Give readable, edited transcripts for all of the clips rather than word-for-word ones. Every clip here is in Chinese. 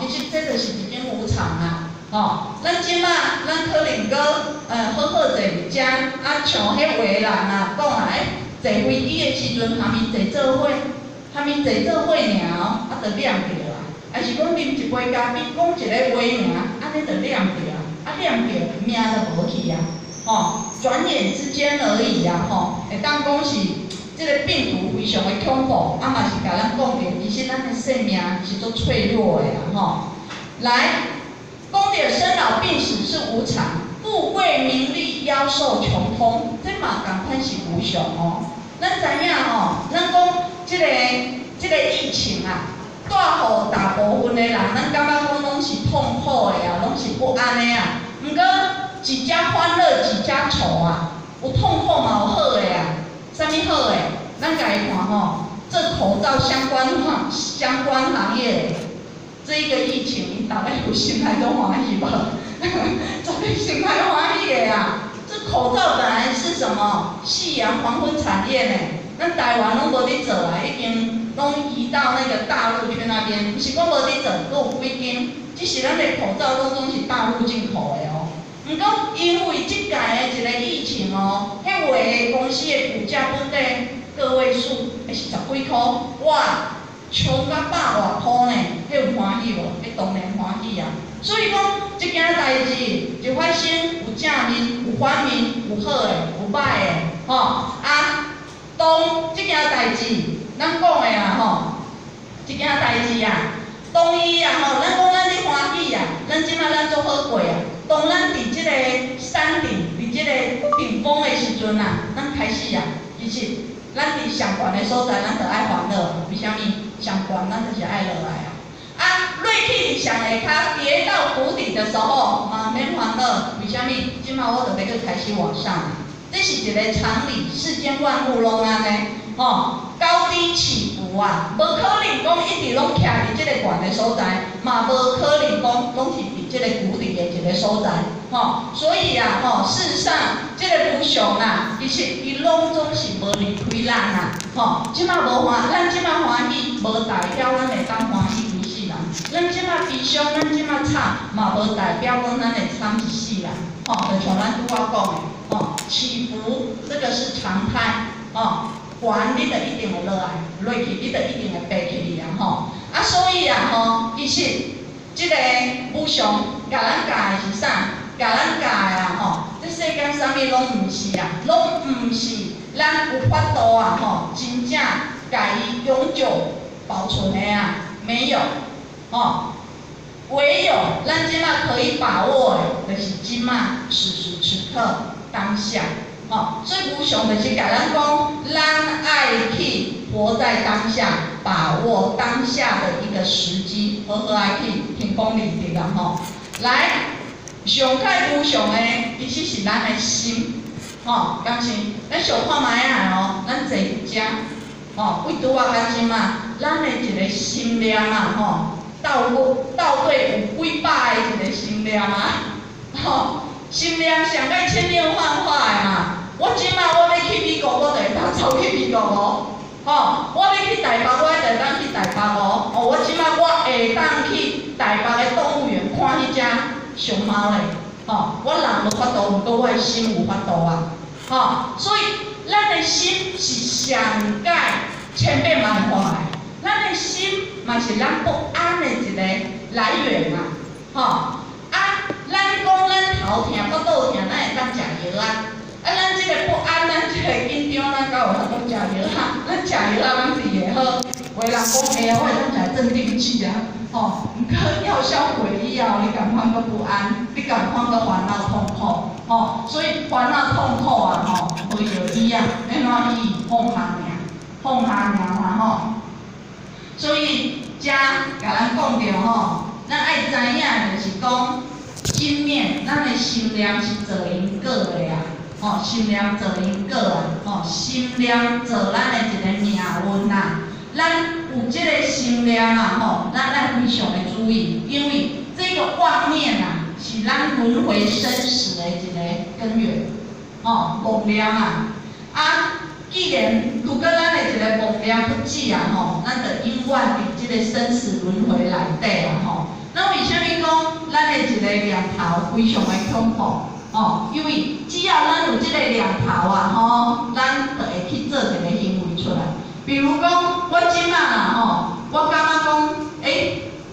其实这就是一种无常啊，咱即马咱可能搁好好坐伫遮，像迄话人啊讲啊，坐飞机的时阵，下面坐做伙，下面坐做伙尔，就念着啊，还是讲啉一杯咖啡，讲一个话尔，安尼就念着啊，念着命就无去啊，转眼之间而已啊，会当讲是。这个病毒非常的恐怖，嘛是甲咱讲着，其实咱的生命是足脆弱的啦，来，讲着生老病死是无常，富贵名利夭寿穷通，这嘛共款是无常哦。咱知影咱讲这个疫情啊，带互大部分的人，咱感觉讲拢是痛苦的啊，拢是不安的啊。毋过一家欢乐几家愁啊，有痛苦嘛有好的啊。啥物好诶？咱家己看这口罩相关行业，这一个疫情，大家有心态都欢喜无？绝对心态欢喜的啊！这口罩本来是什么夕阳黄昏产业呢？咱台湾拢无伫做啦，已经拢移到那个大陆去那边。不是讲无伫做，都有几间，只是咱的口罩拢是大陆进口的哦。毋过，因为即届的一个疫情迄位公司的股价本地个位数，是10几箍，哇，冲到100外箍呢，迄有欢喜无？迄当然欢喜啊！所以讲，即件代志一发生，有正面，有反面，有好的，有歹的，当即件代志，咱讲的啊，即件代志啊，当伊啊咱讲咱咧欢喜啊，咱即摆咱做好过啊。当咱伫即个山顶，伫即个顶峰的时阵啊，咱开始啊，其实咱伫上悬的所在，咱就爱欢乐。为虾米？上悬咱就是爱落来啊。锐气伫上下骹跌到谷底的时候，嘛免欢乐。为虾米？即摆我就要去开始往上。这是一个常理，世间万物拢安尼，高低起伏啊，无可能讲一直拢徛伫即个悬的所在，嘛无可能讲拢是伫即个谷底的一个所在，所以啊，事实上，即个无常啊，其实伊拢总是无离开咱啊，即摆无欢，咱即摆欢喜，无代表咱会当欢喜一世人；咱即摆悲伤，咱即摆惨，嘛无代表讲咱会惨一世人，就像咱拄仔讲的，起伏这个是常态，悬你就一定会落来，落去你就一定会爬起去啊，所以啊，其实即个无常，甲咱教的是啥？甲咱教的啊，这世间啥物拢毋是啊，拢毋是咱有法度啊，真正甲伊永久保存的啊，没有，唯有咱即摆可以把握的，就是即摆此时此刻当下。所以无常就是甲咱讲，咱爱去活在当下，把握当下的一个时机，好好爱去天公理直啊来，上界无常的，其实是咱的心，敢是？咱想看卖啊咱坐伫遮，为拄仔甲即嘛，咱的一个心念啊到底有几百个一个心念啊，心念上界千变万化的嘛。我即摆我要去美国，我就会当走去美国我要去台北，我就会当去台北我即摆我会当去台北的动物园看迄只熊猫咧，我人无法度，毋过我的心有法度啊，所以咱的心是上界千变万化的，咱的心嘛是咱不安的一个来源咱讲咱头痛、腹肚痛，咱会当食药咱即个不安，咱即个紧张，咱敢有法度食药咱食药咱自会好。有的人讲，我会当食镇定剂毋过药效过以后，你感觉阁不安，你感觉阁烦恼痛苦，所以烦恼痛苦为着医要怎医？放下嘛所以遮甲咱讲着咱爱知影就是讲。心念，咱的心念是造因果的心念造因果心念造咱的一个命运咱有这个心念咱爱非常的注意，因为这个妄念是咱轮回生死的一个根源妄念既然如果咱的一个妄念不止咱就永远伫这个生死轮回内底个念头非常的恐怖哦，因为只要咱有即个念头啊吼，咱就会去做一个行为出来。比如讲，我即摆啦吼，我感觉讲，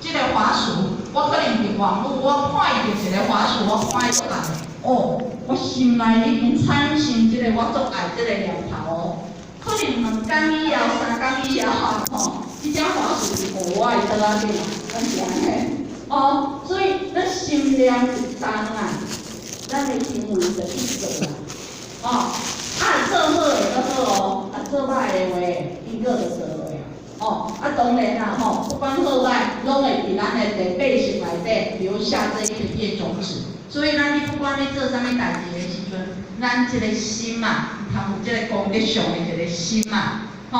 即个滑鼠，我可能伫网络我看到一个滑鼠，我看伊足爱哦，我心内已经产生即个我足爱即个念头哦。可能2天以后、3天以后吼，即只滑鼠就无我的桌仔顶，咱是安尼。哦，所以咱心念一动啊，咱的行为就去做啦。哦，做好的就好哦，做歹的话，伊个就做落啊。哦，当然啦吼，不管好歹，拢会伫咱的地背性内底留下这一个业种子。所以咱不管你做啥物代志的时阵，咱这个心嘛，通有这个功德上的一个心嘛。吼，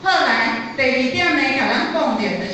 好来，第2点呢，甲咱讲着就是